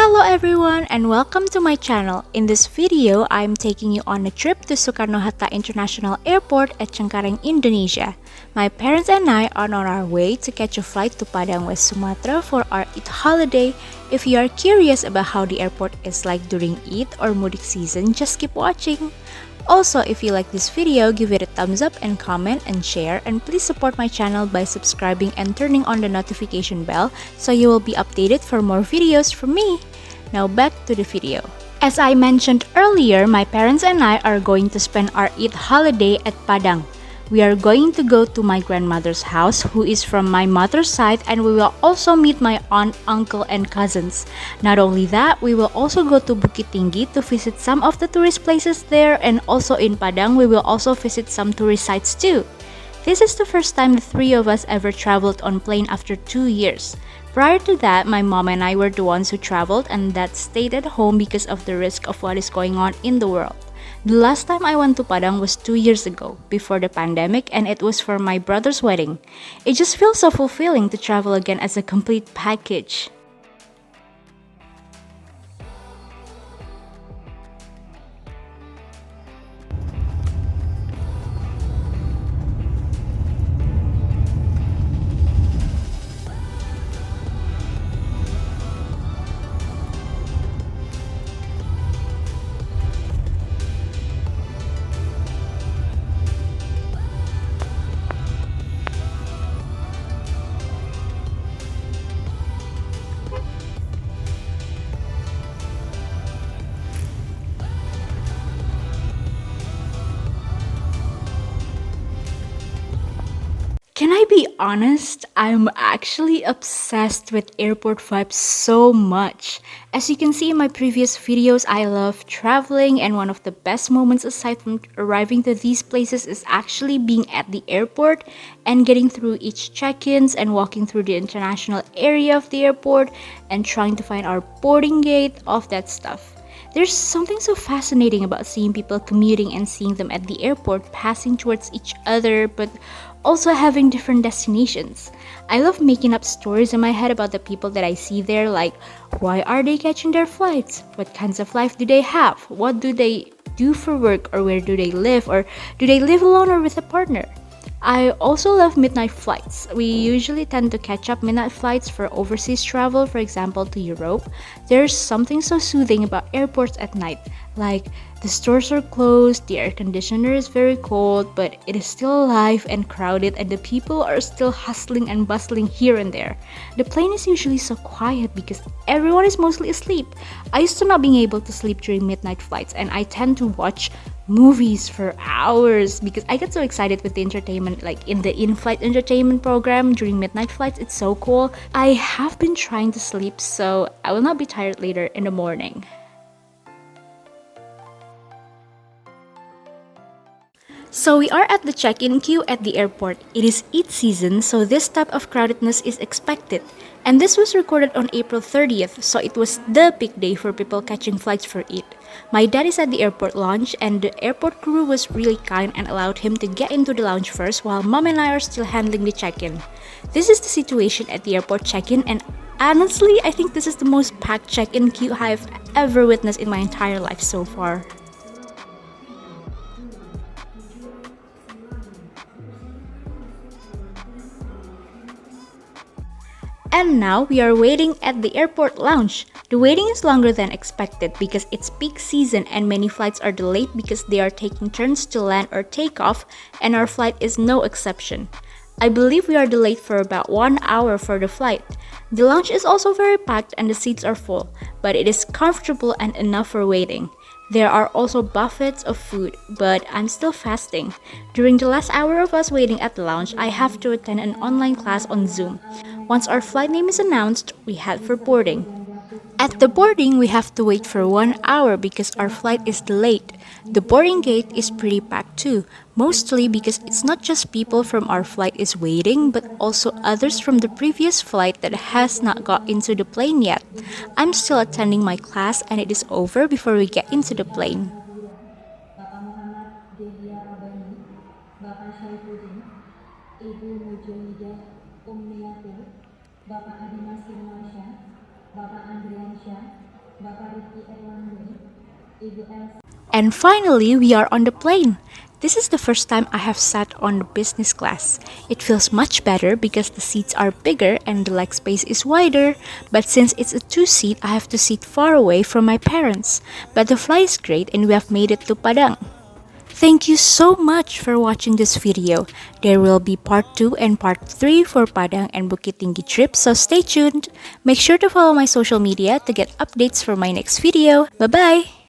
Hello everyone and welcome to my channel. In this video, I am taking you on a trip to Soekarno-Hatta International Airport at Cengkareng, Indonesia. My parents and I are on our way to catch a flight to Padang, West Sumatra for our Eid holiday. If you are curious about how the airport is like during Eid or mudik season, just keep watching. Also, if you like this video, give it a thumbs up and comment and share, and please support my channel by subscribing and turning on the notification bell so you will be updated for more videos from me. Now back to the video. As I mentioned earlier, my parents and I are going to spend our Eid holiday at Padang. We are going to go to my grandmother's house, who is from my mother's side, and we will also meet my aunt, uncle, and cousins. Not only that, we will also go to Bukittinggi to visit some of the tourist places there, and also in Padang, we will also visit some tourist sites too. This is the first time the three of us ever traveled on plane after 2 years. Prior to that, my mom and I were the ones who traveled and that stayed at home because of the risk of what is going on in the world. The last time I went to Padang was 2 years ago, before the pandemic, and it was for my brother's wedding. It just feels so fulfilling to travel again as a complete package. Can I be honest? I'm actually obsessed with airport vibes so much. As you can see in my previous videos, I love traveling, and one of the best moments aside from arriving to these places is actually being at the airport and getting through each check-ins and walking through the international area of the airport and trying to find our boarding gate, all of that stuff. There's something so fascinating about seeing people commuting and seeing them at the airport passing towards each other, but also having different destinations. I love making up stories in my head about the people that I see there, like why are they catching their flights? What kinds of life do they have? What do they do for work, or where do they live, or do they live alone or with a partner? I also love midnight flights. We usually tend to catch up midnight flights for overseas travel, for example to Europe. There's something so soothing about airports at night, like the stores are closed, the air conditioner is very cold, but it is still alive and crowded, and the people are still hustling and bustling here and there. The plane is usually so quiet because everyone is mostly asleep. I used to not being able to sleep during midnight flights, and I tend to watch movies for hours because I get so excited with the entertainment, like in the in-flight entertainment program during midnight flights. It's so cool. I have been trying to sleep, so I will not be tired later in the morning. So we are at the check-in queue at the airport. It is Eid season, so this type of crowdedness is expected. And this was recorded on April 30th, so it was the peak day for people catching flights for Eid. My dad is at the airport lounge, and the airport crew was really kind and allowed him to get into the lounge first while mom and I are still handling the check-in. This is the situation at the airport check-in, and honestly, I think this is the most packed check-in queue I've ever witnessed in my entire life so far. And now we are waiting at the airport lounge. The waiting is longer than expected because it's peak season and many flights are delayed because they are taking turns to land or take off, and our flight is no exception. I believe we are delayed for about 1 hour for the flight. The lounge is also very packed and the seats are full, but it is comfortable and enough for waiting. There are also buffets of food, but I'm still fasting. During the last hour of us waiting at the lounge, I have to attend an online class on Zoom. Once our flight name is announced, we head for boarding. At the boarding, we have to wait for 1 hour because our flight is delayed. The boarding gate is pretty packed too, mostly because it's not just people from our flight is waiting, but also others from the previous flight that has not got into the plane yet. I'm still attending my class and it is over before we get into the plane. Bapak Adi Masih Marsha, Bapak Andriansyah, And finally, we are on the plane. This is the first time I have sat on the business class. It feels much better because the seats are bigger and the leg space is wider. But since it's a two-seat, I have to sit far away from my parents. But the flight is great and we have made it to Padang. Thank you so much for watching this video. There will be part 2 and part 3 for Padang and Bukittinggi trips, so stay tuned. Make sure to follow my social media to get updates for my next video. Bye-bye!